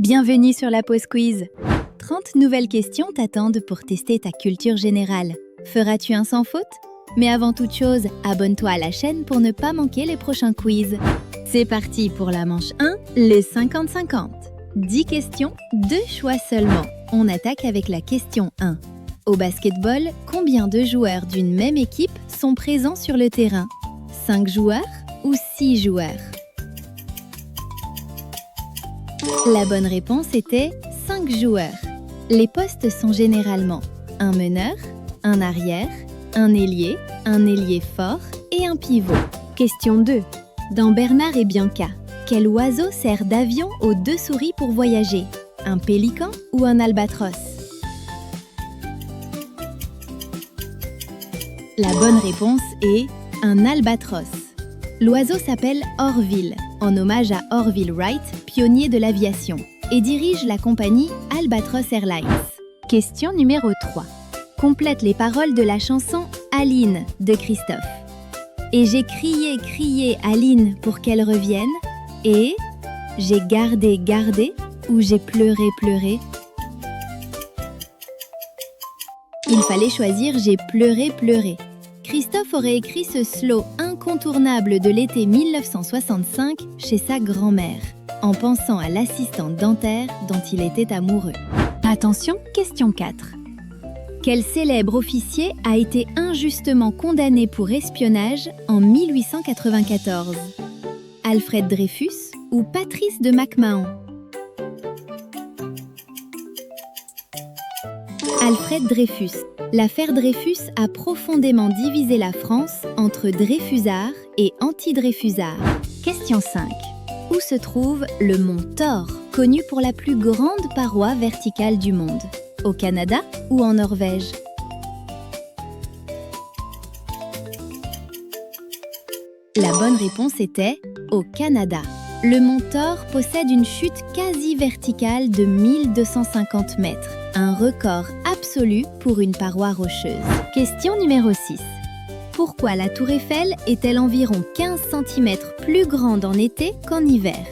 Bienvenue sur la pause quiz. 30 nouvelles questions t'attendent pour tester ta culture générale. Feras-tu un sans faute? Mais avant toute chose, abonne-toi à la chaîne pour ne pas manquer les prochains quiz. C'est parti pour la manche 1, les 50-50. 10 questions, 2 choix seulement. On attaque avec la question 1. Au basketball, combien de joueurs d'une même équipe sont présents sur le terrain? 5 joueurs ou 6 joueurs? La bonne réponse était 5 joueurs. Les postes sont généralement un meneur, un arrière, un ailier fort et un pivot. Question 2. Dans Bernard et Bianca, quel oiseau sert d'avion aux 2 souris pour voyager? Un pélican ou un albatros? La bonne réponse est un albatros. L'oiseau s'appelle Orville, en hommage à Orville Wright, pionnier de l'aviation, et dirige la compagnie Albatros Airlines. Question numéro 3. Complète les paroles de la chanson Aline de Christophe. Et j'ai crié Aline pour qu'elle revienne, et j'ai gardé ou j'ai pleuré. Il fallait choisir j'ai pleuré. Christophe aurait écrit ce slow incontournable de l'été 1965 chez sa grand-mère, en pensant à l'assistante dentaire dont il était amoureux. Attention, question 4. Quel célèbre officier a été injustement condamné pour espionnage en 1894? Alfred Dreyfus ou Patrice de MacMahon? Alfred Dreyfus. L'affaire Dreyfus a profondément divisé la France entre Dreyfusards et anti-Dreyfusards. Question 5. Où se trouve le mont Thor, connu pour la plus grande paroi verticale du monde? Au Canada ou en Norvège? La bonne réponse était au Canada. Le mont Thor possède une chute quasi verticale de 1250 mètres, un record absolu pour une paroi rocheuse. Question numéro 6. Pourquoi la tour Eiffel est-elle environ 15 cm plus grande en été qu'en hiver?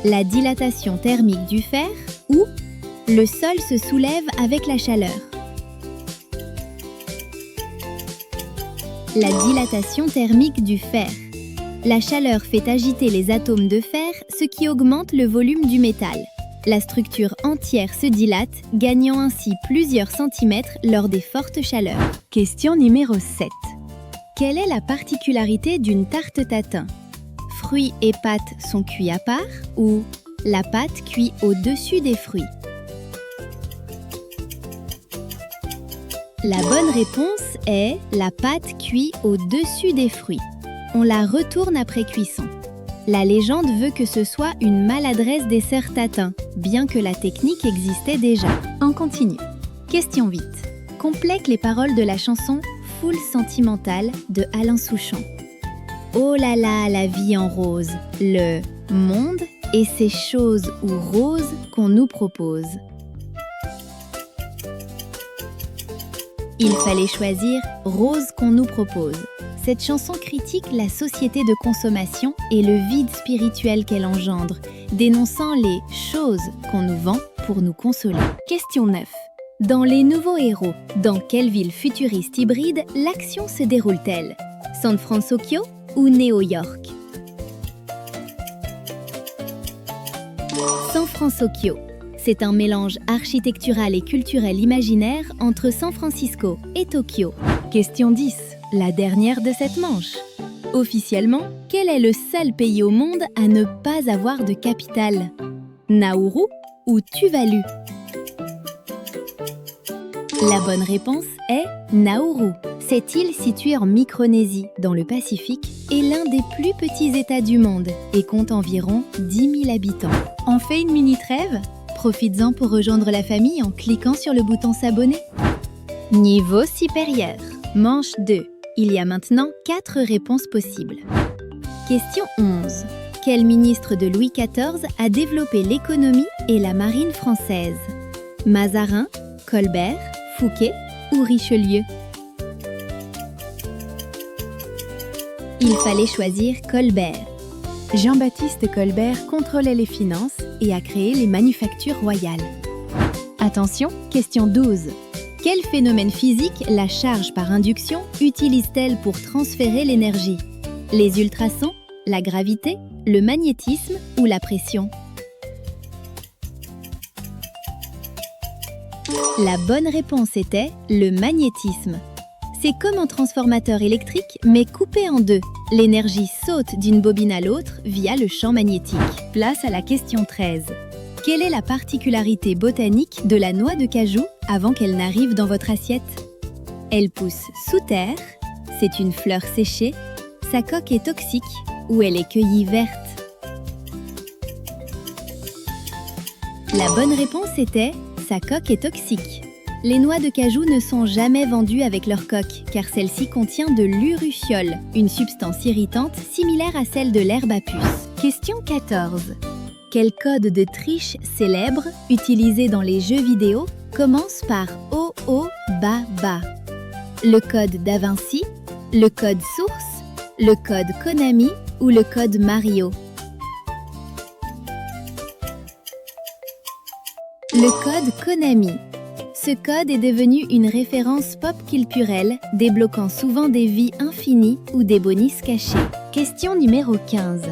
La dilatation thermique du fer ou le sol se soulève avec la chaleur? La dilatation thermique du fer. La chaleur fait agiter les atomes de fer, ce qui augmente le volume du métal. La structure entière se dilate, gagnant ainsi plusieurs centimètres lors des fortes chaleurs. Question numéro 7. Quelle est la particularité d'une tarte tatin? Fruits et pâtes sont cuits à part ou la pâte cuit au-dessus des fruits? La bonne réponse est la pâte cuit au-dessus des fruits. On la retourne après cuisson. La légende veut que ce soit une maladresse des sœurs Tatin, bien que la technique existait déjà. On continue. Question 8. Complète les paroles de la chanson Foule sentimentale de Alain Souchon. Oh là là, la vie en rose, le monde et ces choses ou roses qu'on nous propose. Il fallait choisir Rose qu'on nous propose. Cette chanson critique la société de consommation et le vide spirituel qu'elle engendre, dénonçant les choses qu'on nous vend pour nous consoler. Question 9. Dans Les Nouveaux Héros, dans quelle ville futuriste hybride l'action se déroule-t-elle? San Francisco ou New York? San Francisco. C'est un mélange architectural et culturel imaginaire entre San Francisco et Tokyo. Question 10. La dernière de cette manche. Officiellement, quel est le seul pays au monde à ne pas avoir de capitale? Nauru ou Tuvalu? La bonne réponse est Nauru. Cette île située en Micronésie, dans le Pacifique, est l'un des plus petits États du monde et compte environ 10 000 habitants. On fait une mini trêve? Profites-en pour rejoindre la famille en cliquant sur le bouton s'abonner. Niveau supérieur. Manche 2. Il y a maintenant 4 réponses possibles. Question 11. Quel ministre de Louis XIV a développé l'économie et la marine française? Mazarin, Colbert, Fouquet ou Richelieu? Il fallait choisir Colbert. Jean-Baptiste Colbert contrôlait les finances et a créé les manufactures royales. Attention, question 12. Quel phénomène physique la charge par induction utilise-t-elle pour transférer l'énergie? Les ultrasons, la gravité, le magnétisme ou la pression? La bonne réponse était le magnétisme. C'est comme un transformateur électrique, mais coupé en deux. L'énergie saute d'une bobine à l'autre via le champ magnétique. Place à la question 13. Quelle est la particularité botanique de la noix de cajou avant qu'elle n'arrive dans votre assiette? Elle pousse sous terre, c'est une fleur séchée, sa coque est toxique ou elle est cueillie verte? La bonne réponse était « sa coque est toxique ». Les noix de cajou ne sont jamais vendues avec leur coque, car celle-ci contient de l'urushiol, une substance irritante similaire à celle de l'herbe à puce. Question 14. Quel code de triche célèbre, utilisé dans les jeux vidéo, commence par OO-BA-BA? Le code Da Vinci, le code source, le code Konami ou le code Mario? Le code Konami. Ce code est devenu une référence pop culturelle, débloquant souvent des vies infinies ou des bonus cachés. Question numéro 15.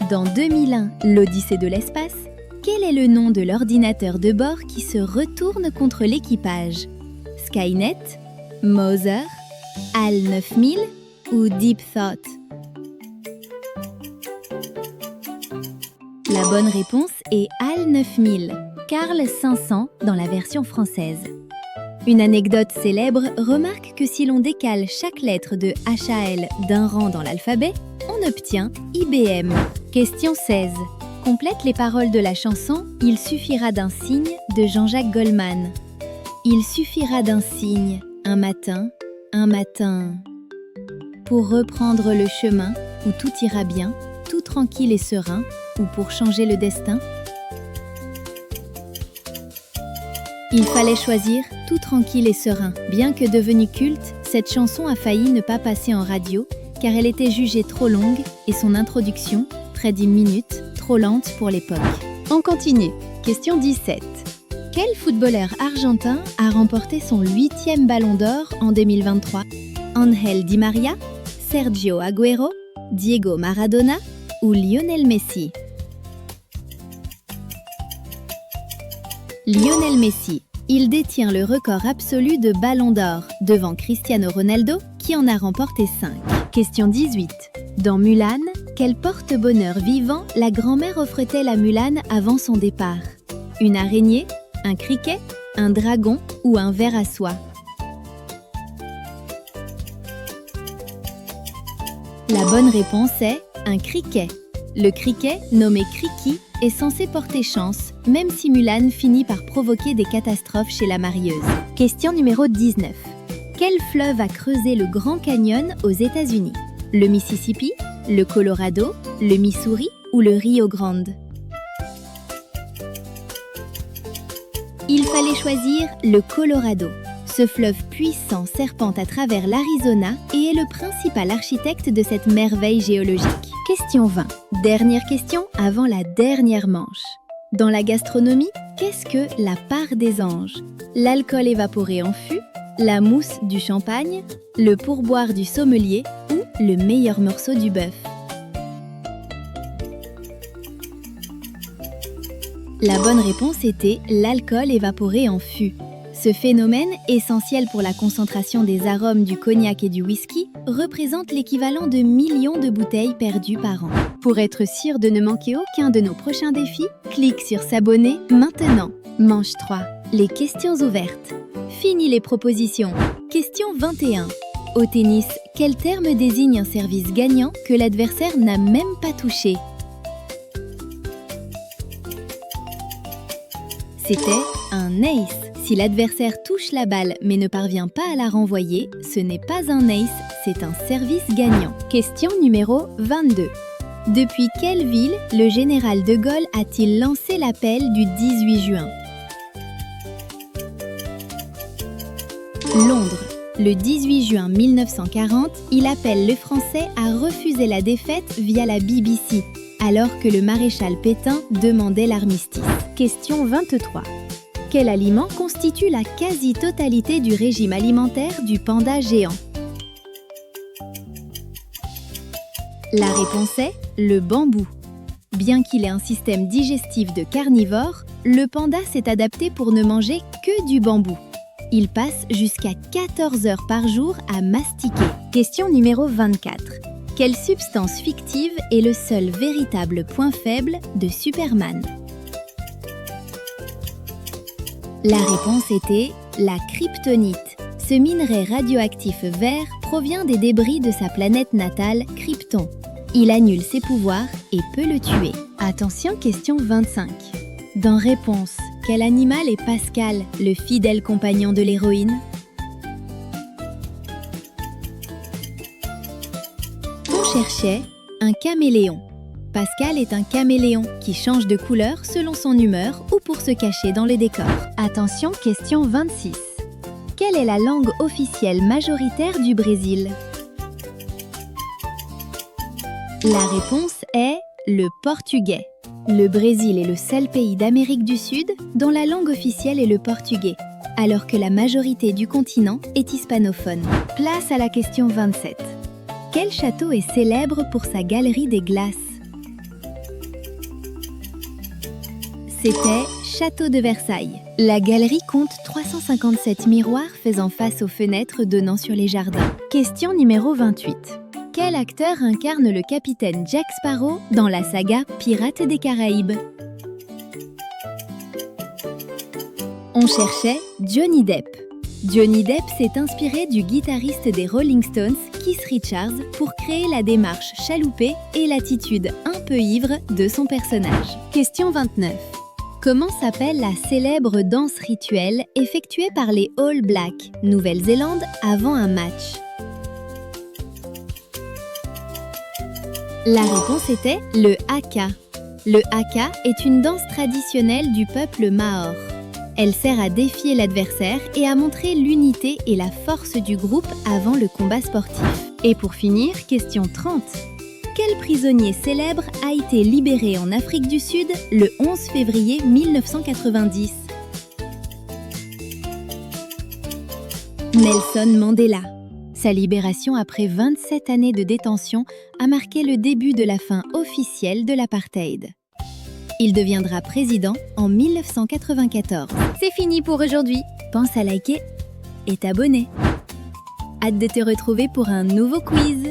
Dans 2001, l'Odyssée de l'espace, quel est le nom de l'ordinateur de bord qui se retourne contre l'équipage? Skynet, Mother, HAL 9000 ou Deep Thought? La bonne réponse est HAL 9000, Carl 500 dans la version française. Une anecdote célèbre remarque que si l'on décale chaque lettre de HAL d'un rang dans l'alphabet, on obtient IBM. Question 16. Complète les paroles de la chanson « Il suffira d'un signe » de Jean-Jacques Goldman. Il suffira d'un signe, un matin, pour reprendre le chemin où tout ira bien, tout tranquille et serein, ou pour changer le destin. Il fallait choisir tout tranquille et serein. Bien que devenue culte, cette chanson a failli ne pas passer en radio car elle était jugée trop longue et son introduction, près d'1 minute, trop lente pour l'époque. On continue. Question 17. Quel footballeur argentin a remporté son 8e ballon d'or en 2023? Ángel Di María, Sergio Agüero, Diego Maradona ou Lionel Messi? Lionel Messi. Il détient le record absolu de ballons d'or, devant Cristiano Ronaldo, qui en a remporté 5. Question 18. Dans Mulan, quel porte-bonheur vivant la grand-mère offre-t-elle à Mulan avant son départ? Une araignée, un criquet, un dragon ou un ver à soie? La bonne réponse est un criquet. Le criquet, nommé Kriki, est censé porter chance, même si Mulan finit par provoquer des catastrophes chez la marieuse. Question numéro 19. Quel fleuve a creusé le Grand Canyon aux États-Unis? Le Mississippi, le Colorado, le Missouri ou le Rio Grande? Il fallait choisir le Colorado. Ce fleuve puissant serpente à travers l'Arizona et est le principal architecte de cette merveille géologique. Question 20. Dernière question avant la dernière manche. Dans la gastronomie, qu'est-ce que la part des anges? L'alcool évaporé en fût, la mousse du champagne, le pourboire du sommelier ou le meilleur morceau du bœuf? La bonne réponse était l'alcool évaporé en fût. Ce phénomène, essentiel pour la concentration des arômes du cognac et du whisky, représente l'équivalent de millions de bouteilles perdues par an. Pour être sûr de ne manquer aucun de nos prochains défis, clique sur s'abonner maintenant. Manche 3. Les questions ouvertes. Fini les propositions. Question 21. Au tennis, quel terme désigne un service gagnant que l'adversaire n'a même pas touché? C'était un ace. Si l'adversaire touche la balle mais ne parvient pas à la renvoyer, ce n'est pas un ace, c'est un service gagnant. Question numéro 22. Depuis quelle ville le général de Gaulle a-t-il lancé l'appel du 18 juin? Londres. Le 18 juin 1940, il appelle le Français à refuser la défaite via la BBC. alors que le maréchal Pétain demandait l'armistice. Question 23. Quel aliment constitue la quasi-totalité du régime alimentaire du panda géant? La réponse est le bambou. Bien qu'il ait un système digestif de carnivore, le panda s'est adapté pour ne manger que du bambou. Il passe jusqu'à 14 heures par jour à mastiquer. Question numéro 24. Quelle substance fictive est le seul véritable point faible de Superman? La réponse était la kryptonite. Ce minerai radioactif vert provient des débris de sa planète natale, Krypton. Il annule ses pouvoirs et peut le tuer. Attention, question 25. Dans Réponse, quel animal est Pascal, le fidèle compagnon de l'héroïne? On cherchait un caméléon. Pascal est un caméléon qui change de couleur selon son humeur ou pour se cacher dans les décors. Attention, question 26. Quelle est la langue officielle majoritaire du Brésil? La réponse est le portugais. Le Brésil est le seul pays d'Amérique du Sud dont la langue officielle est le portugais, alors que la majorité du continent est hispanophone. Place à la question 27. Quel château est célèbre pour sa galerie des glaces? C'était Château de Versailles. La galerie compte 357 miroirs faisant face aux fenêtres donnant sur les jardins. Question numéro 28. Quel acteur incarne le capitaine Jack Sparrow dans la saga Pirates des Caraïbes? On cherchait Johnny Depp. Johnny Depp s'est inspiré du guitariste des Rolling Stones, Keith Richards, pour créer la démarche chaloupée et l'attitude un peu ivre de son personnage. Question 29. Comment s'appelle la célèbre danse rituelle effectuée par les All Blacks, Nouvelle-Zélande, avant un match? La réponse était le haka. Le haka est une danse traditionnelle du peuple maor. Elle sert à défier l'adversaire et à montrer l'unité et la force du groupe avant le combat sportif. Et pour finir, question 30. Quel prisonnier célèbre a été libéré en Afrique du Sud le 11 février 1990? Nelson Mandela. Sa libération après 27 années de détention a marqué le début de la fin officielle de l'apartheid. Il deviendra président en 1994. C'est fini pour aujourd'hui. Pense à liker et t'abonner. Hâte de te retrouver pour un nouveau quiz.